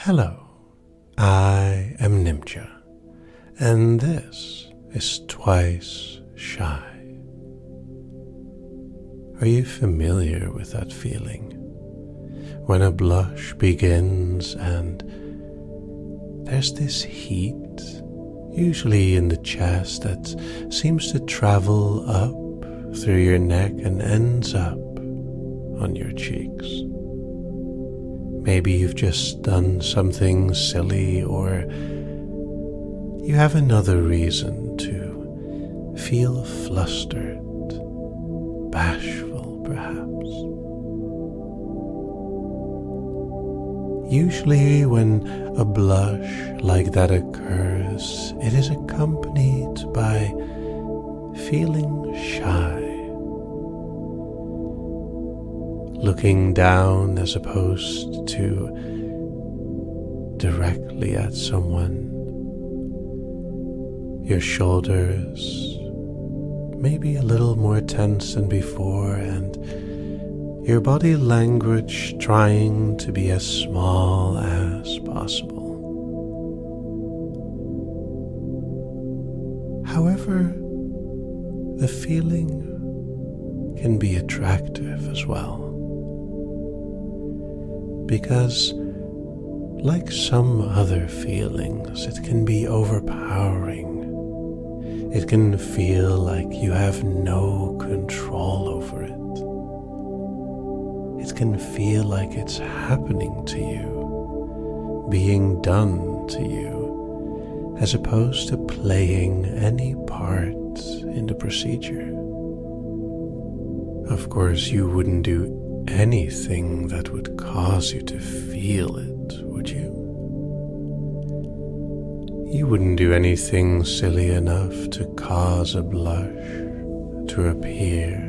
Hello, I am Nimcha, and this is Twice Shy. Are you familiar with that feeling? When a blush begins and there's this heat, usually in the chest, that seems to travel up through your neck and ends up on your cheeks. Maybe you've just done something silly, or you have another reason to feel flustered, bashful perhaps. Usually when a blush like that occurs, it is accompanied by feeling shy. Looking down as opposed to directly at someone. Your shoulders maybe a little more tense than before, and your body language trying to be as small as possible. However, the feeling can be attractive as well. Because, like some other feelings, it can be overpowering. It can feel like you have no control over it. It can feel like it's happening to you, being done to you, as opposed to playing any part in the procedure. Of course, you wouldn't do anything that would cause you to feel it, would you? You wouldn't do anything silly enough to cause a blush to appear.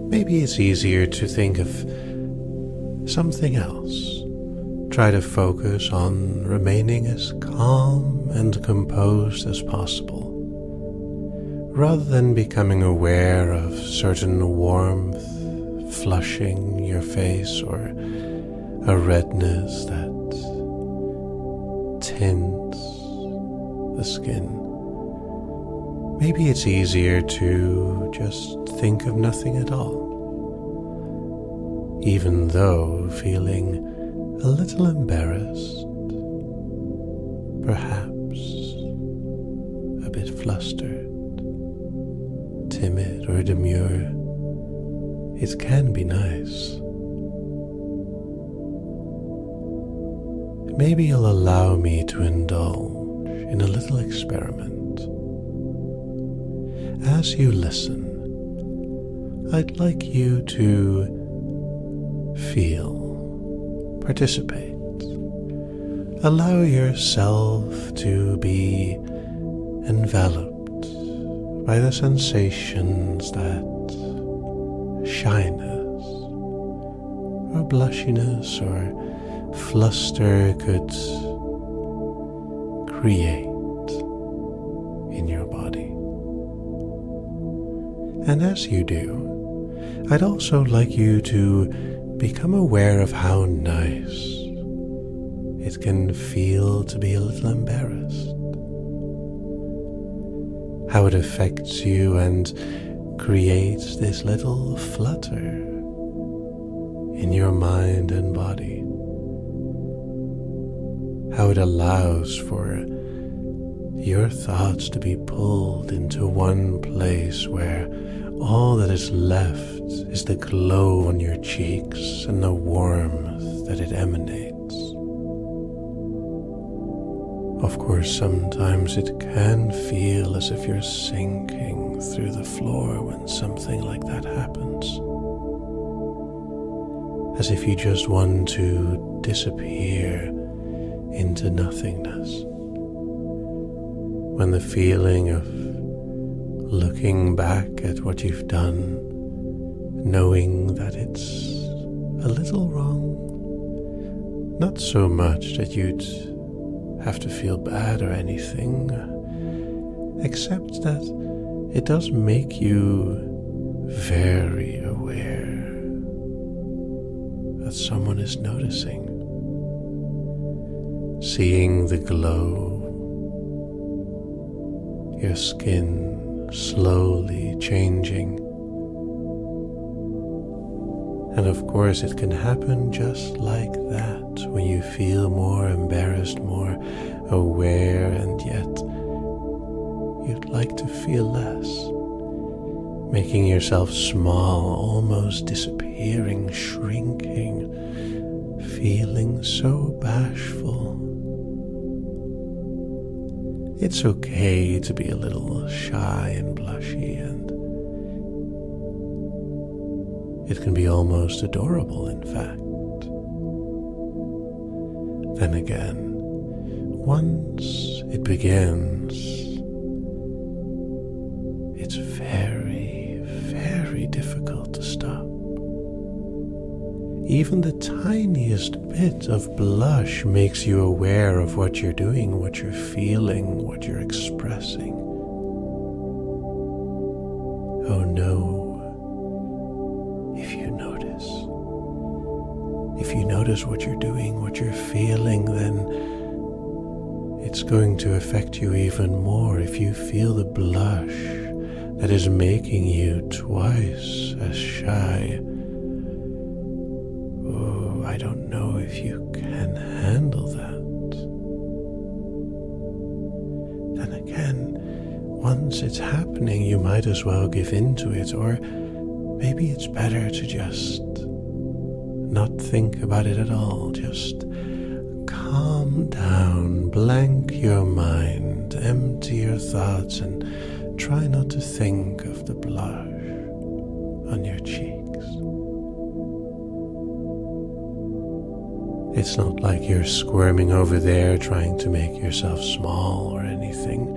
Maybe it's easier to think of something else. Try to focus on remaining as calm and composed as possible, rather than becoming aware of certain warmth flushing your face or a redness that tints the skin. Maybe it's easier to just think of nothing at all, even though feeling a little embarrassed, perhaps a bit flustered, timid or demure. It can be nice. Maybe you'll allow me to indulge in a little experiment. As you listen, I'd like you to feel, participate. Allow yourself to be enveloped by the sensations that shyness or blushiness or fluster could create in your body. And as you do, I'd also like you to become aware of how nice it can feel to be a little embarrassed. How it affects you and creates this little flutter in your mind and body. How it allows for your thoughts to be pulled into one place where all that is left is the glow on your cheeks and the warmth that it emanates. Of course, sometimes it can feel as if you're sinking through the floor when something like that happens. As if you just want to disappear into nothingness. When the feeling of looking back at what you've done, knowing that it's a little wrong, not so much that you'd have to feel bad or anything, except that it does make you very aware that someone is noticing. Seeing the glow, your skin slowly changing. And of course it can happen just like that when you feel more embarrassed, more aware, and yet you'd like to feel less. Making yourself small, almost disappearing, shrinking, feeling so bashful. It's okay to be a little shy and blushy, and it can be almost adorable, in fact. Then again, once it begins, it's very, very difficult to stop. Even the tiniest bit of blush makes you aware of what you're doing, what you're feeling, what you're expressing. Oh no. If you notice what you're doing, what you're feeling, then it's going to affect you even more. If you feel the blush that is making you twice as shy, oh, I don't know if you can handle that. Then again, once it's happening, you might as well give in to it, or maybe it's better to just not think about it at all. Just calm down, blank your mind, empty your thoughts, and try not to think of the blush on your cheeks. It's not like you're squirming over there trying to make yourself small or anything.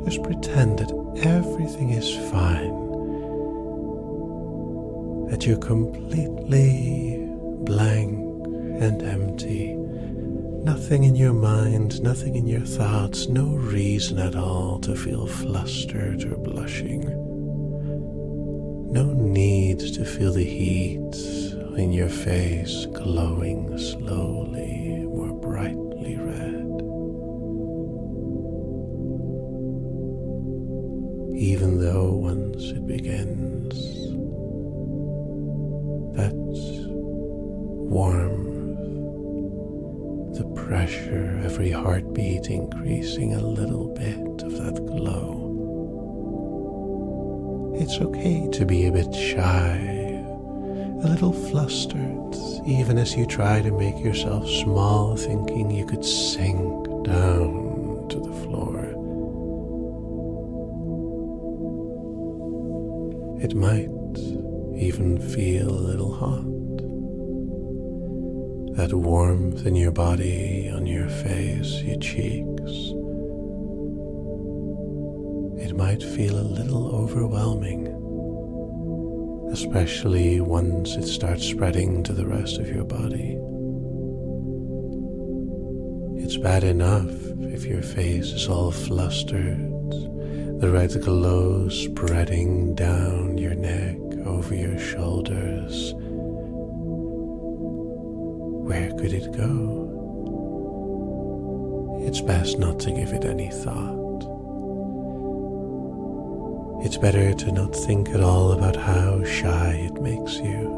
Just pretend that everything is fine, that you're completely blank and empty. Nothing in your mind, nothing in your thoughts, no reason at all to feel flustered or blushing. No need to feel the heat in your face glowing slowly, more brightly red. Even though once it begins, that warmth, the pressure, every heartbeat increasing a little bit of that glow. It's okay to be a bit shy, a little flustered, even as you try to make yourself small, thinking you could sink down to the floor. It might even feel a little hot. That warmth in your body, on your face, your cheeks. It might feel a little overwhelming, especially once it starts spreading to the rest of your body. It's bad enough if your face is all flustered, the red glow spreading down your neck, over your shoulders. Where could it go? It's best not to give it any thought. It's better to not think at all about how shy it makes you.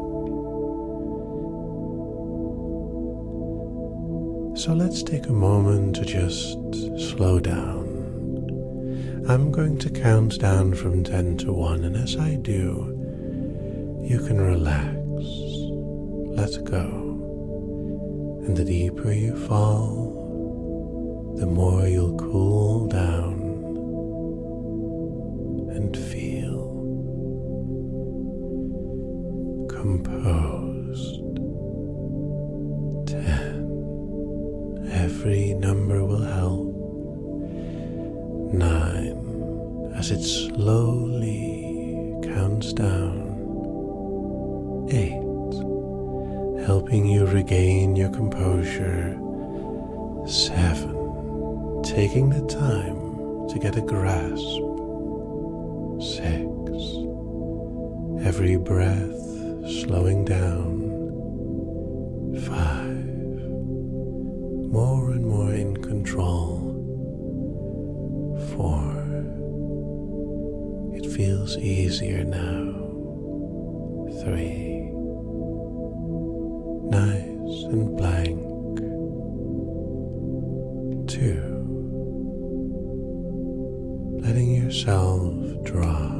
So let's take a moment to just slow down. I'm going to count down from 10 to 1, and as I do, you can relax, let go. And the deeper you fall, the more you'll cool down and feel composed. 10. Every number will help. 9. As it slowly counts down. 8. Helping you regain your composure. 7. Taking the time to get a grasp. 6. Every breath slowing down. 5. More and more in control. 4. It feels easier now. 3. Nice and blank. 2. Letting yourself drop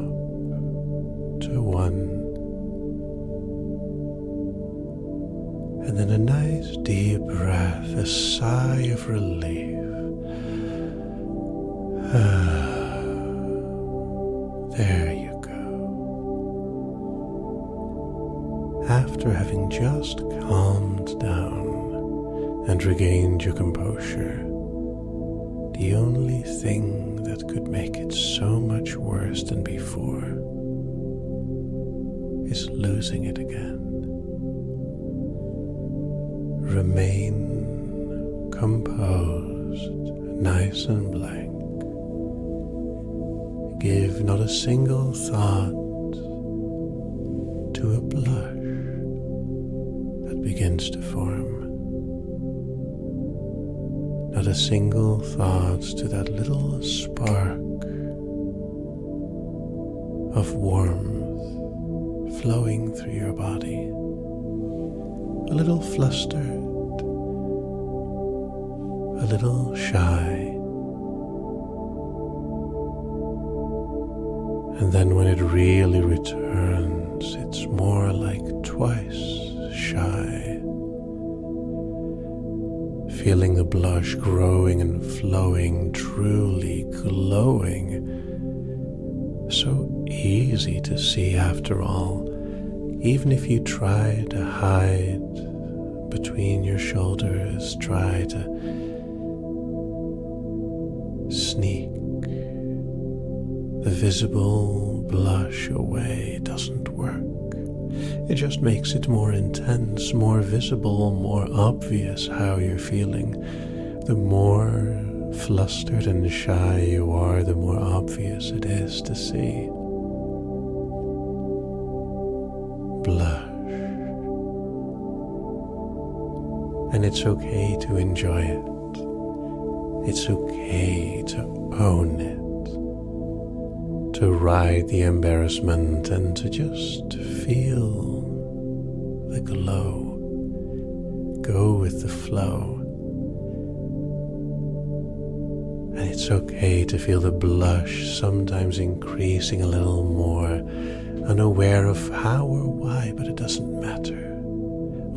to 1. And then a nice deep breath, a sigh of relief. There you go. After having just calmed down and regained your composure, the only thing that could make it so much worse than before is losing it again. Remain composed, nice and blank. Give not a single thought to a blush that begins to form. Not a single thought to that little spark of warmth flowing through your body. A little flustered, a little shy. And then when it really returns, it's more like twice shy. Feeling the blush growing and flowing, truly glowing. So easy to see after all, even if you try to hide between your shoulders, try to sneak the visible blush away, doesn't work. It just makes it more intense, more visible, more obvious how you're feeling. The more flustered and shy you are, the more obvious it is to see. Blush. And it's okay to enjoy it. It's okay to own it. To ride the embarrassment and to just feel the glow. Go with the flow. And it's okay to feel the blush sometimes increasing a little more, unaware of how or why, but it doesn't matter.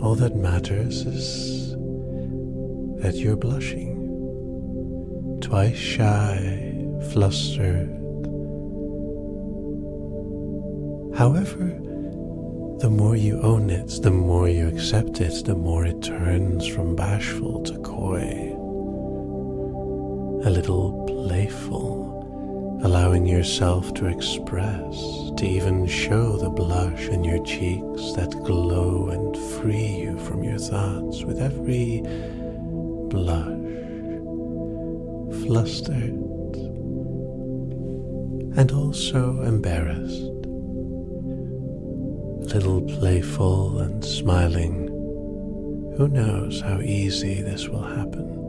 All that matters is that you're blushing. Twice shy, flustered. However, the more you own it, the more you accept it, the more it turns from bashful to coy. A little playful, allowing yourself to express, to even show the blush in your cheeks that glow and free you from your thoughts with every blush. Flustered and also embarrassed. A little playful and smiling. Who knows how easy this will happen?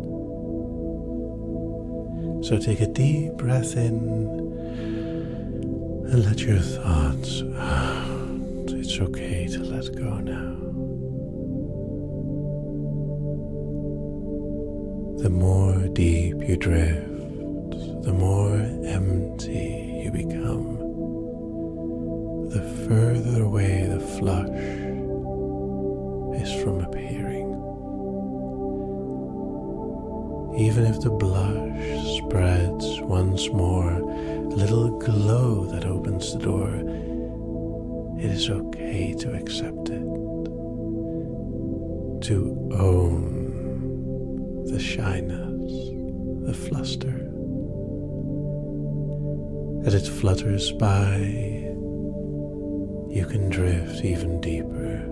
So take a deep breath in and let your thoughts out. It's okay to let go now. The more deep you drift, the more empty you become. The further away the flush is from appearing. Even if the blush spreads once more, a little glow that opens the door, it is okay to accept it, to own the shyness, the fluster. As it flutters by, you can drift even deeper.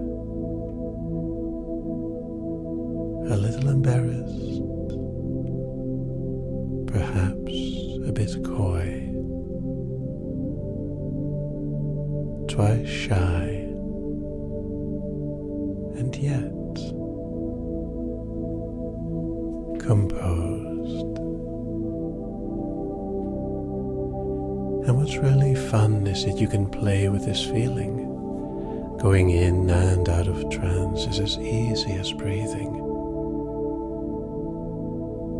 A little embarrassed, perhaps a bit coy, twice shy, and yet composed. And what's really fun is that you can play with this feeling. Going in and out of trance is as easy as breathing.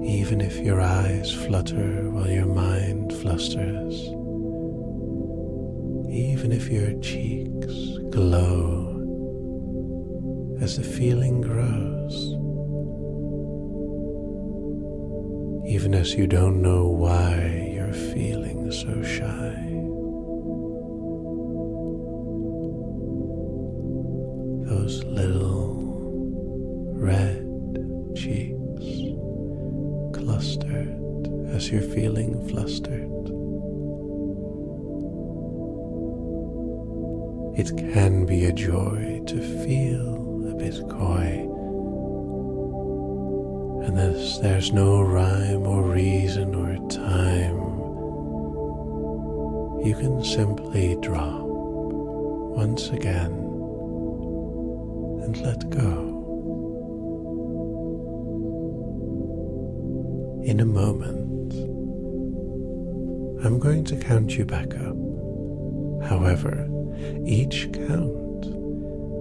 Even if your eyes flutter while your mind flusters, even if your cheeks glow as the feeling grows, even as you don't know why you're feeling so shy. Those little red cheeks clustered as you're feeling flustered. It can be a joy to feel a bit coy, and there's no rhyme or reason or time. You can simply drop once again and let go. In a moment, I'm going to count you back up. However, each count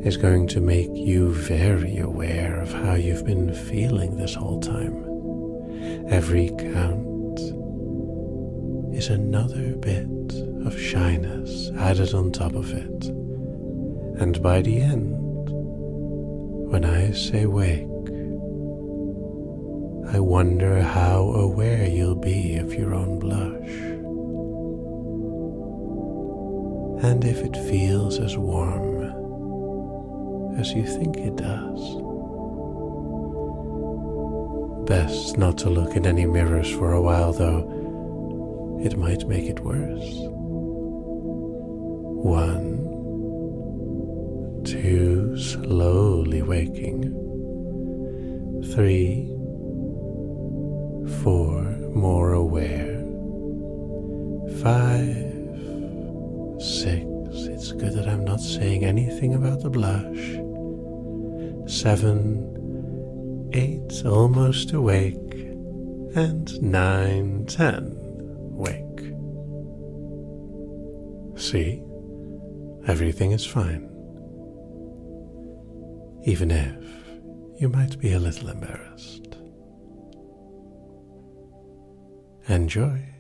is going to make you very aware of how you've been feeling this whole time. Every count is another bit of shyness added on top of it. And by the end, when I say wake, I wonder how aware you'll be of your own blush, and if it feels as warm as you think it does. Best not to look in any mirrors for a while, though. It might make it worse. 1, 2, slowly waking. 3, 4, more aware. 5, 6, it's good that I'm not saying anything about the blush. 7, 8, almost awake. And 9, 10, wake. See? Everything is fine. Even if you might be a little embarrassed. Enjoy.